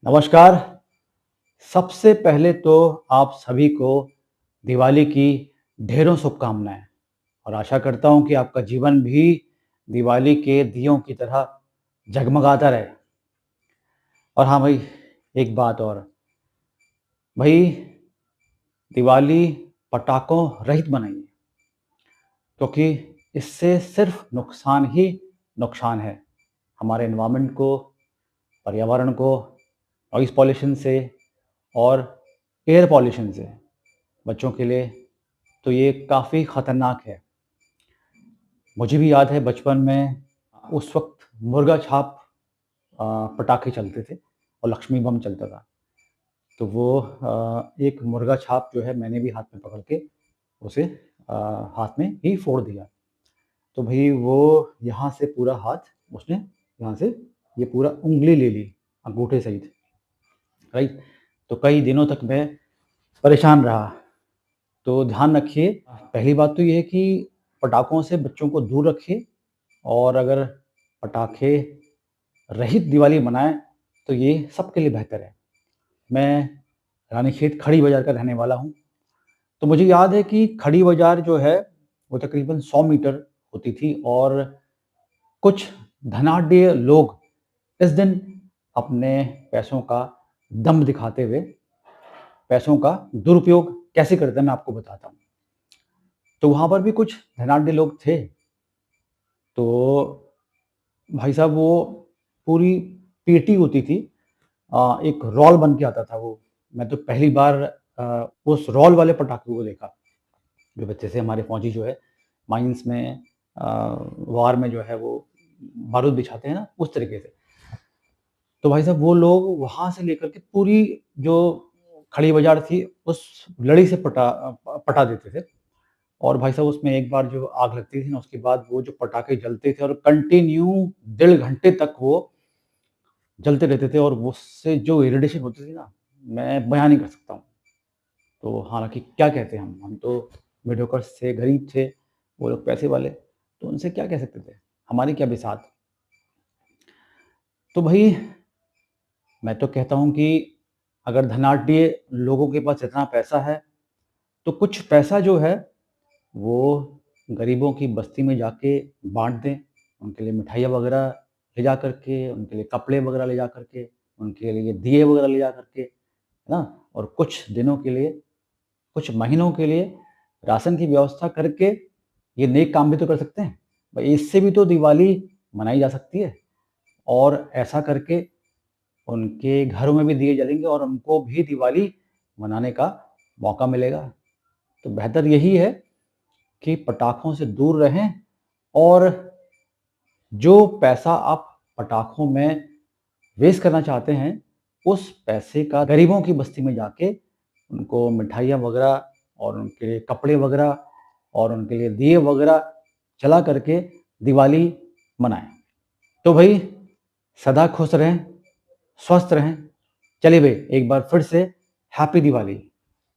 नमस्कार। सबसे पहले तो आप सभी को दिवाली की ढेरों शुभकामनाएँ और आशा करता हूँ कि आपका जीवन भी दिवाली के दियों की तरह जगमगाता रहे। और हाँ भाई, एक बात और, भई दिवाली पटाखों रहित मनाइए, क्योंकि इससे सिर्फ़ नुकसान ही नुकसान है। हमारे एनवायरनमेंट को, पर्यावरण को, नॉइज़ पॉल्यूशन से और एयर पॉल्यूशन से बच्चों के लिए तो ये काफ़ी ख़तरनाक है। मुझे भी याद है बचपन में उस वक़्त मुर्गा छाप पटाखे चलते थे और लक्ष्मी बम चलता था। तो वो एक मुर्गा छाप जो है मैंने भी हाथ में पकड़ के उसे हाथ में ही फोड़ दिया। तो भई वो यहाँ से पूरा हाथ उसने यहाँ से ये पूरा उँगली ले ली अंगूठे सहित, राइट? तो कई दिनों तक मैं परेशान रहा। तो ध्यान रखिए, पहली बात तो ये है कि पटाखों से बच्चों को दूर रखिए और अगर पटाखे रहित दिवाली मनाएँ तो ये सबके लिए बेहतर है। मैं रानीखेत खड़ी बाज़ार का रहने वाला हूँ, तो मुझे याद है कि खड़ी बाज़ार जो है वो तकरीबन 100 मीटर होती थी और कुछ धनाढ्य लोग इस दिन अपने पैसों का दम दिखाते हुए पैसों का दुरुपयोग कैसे करते हैं मैं आपको बताता हूँ। तो वहाँ पर भी कुछ धनाढ्य लोग थे। तो भाई साहब वो पूरी पेटी होती थी, एक रॉल बन के आता था वो। मैं तो पहली बार उस रॉल वाले पटाखे को देखा। जो बच्चे से हमारे फौजी जो है माइन्स में वार में जो है वो बारूद बिछाते हैं ना, उस तरीके से। तो भाई साहब वो लोग वहाँ से लेकर के पूरी जो खड़ी बाज़ार थी उस लड़ी से पटा देते थे। और भाई साहब उसमें एक बार जो आग लगती थी ना, उसके बाद वो जो पटाखे जलते थे और कंटिन्यू 1.5 घंटे तक वो जलते रहते थे और उससे जो इरिटेशन होती थी ना, मैं बयाँ नहीं कर सकता हूँ। तो हालाँकि क्या कहते हैं हम तो मिडल-क्लास थे, गरीब थे, वो लोग पैसे वाले, तो उनसे क्या कह सकते थे? हमारी क्या बिसात? तो भई मैं तो कहता हूँ कि अगर धनाढ्य लोगों के पास इतना पैसा है, तो कुछ पैसा जो है वो गरीबों की बस्ती में जाके बाँट दें। उनके लिए मिठाइयाँ वग़ैरह ले जा कर के, उनके लिए कपड़े वग़ैरह ले जा कर के, उनके लिए दिए वग़ैरह ले जा कर के, है ना? और कुछ दिनों के लिए, कुछ महीनों के लिए राशन की व्यवस्था करके ये नेक काम भी तो कर सकते हैं। भई इससे भी तो दिवाली मनाई जा सकती है और ऐसा करके उनके घरों में भी दिए जलेंगे और उनको भी दिवाली मनाने का मौका मिलेगा। तो बेहतर यही है कि पटाखों से दूर रहें और जो पैसा आप पटाखों में वेस्ट करना चाहते हैं, उस पैसे का गरीबों की बस्ती में जाके उनको मिठाइयाँ वग़ैरह और उनके लिए कपड़े वग़ैरह और उनके लिए दिए वग़ैरह जला करके दिवाली मनाएँ। तो भई सदा खुश रहें, स्वस्थ रहें। चलिए भई एक बार फिर से हैप्पी दिवाली।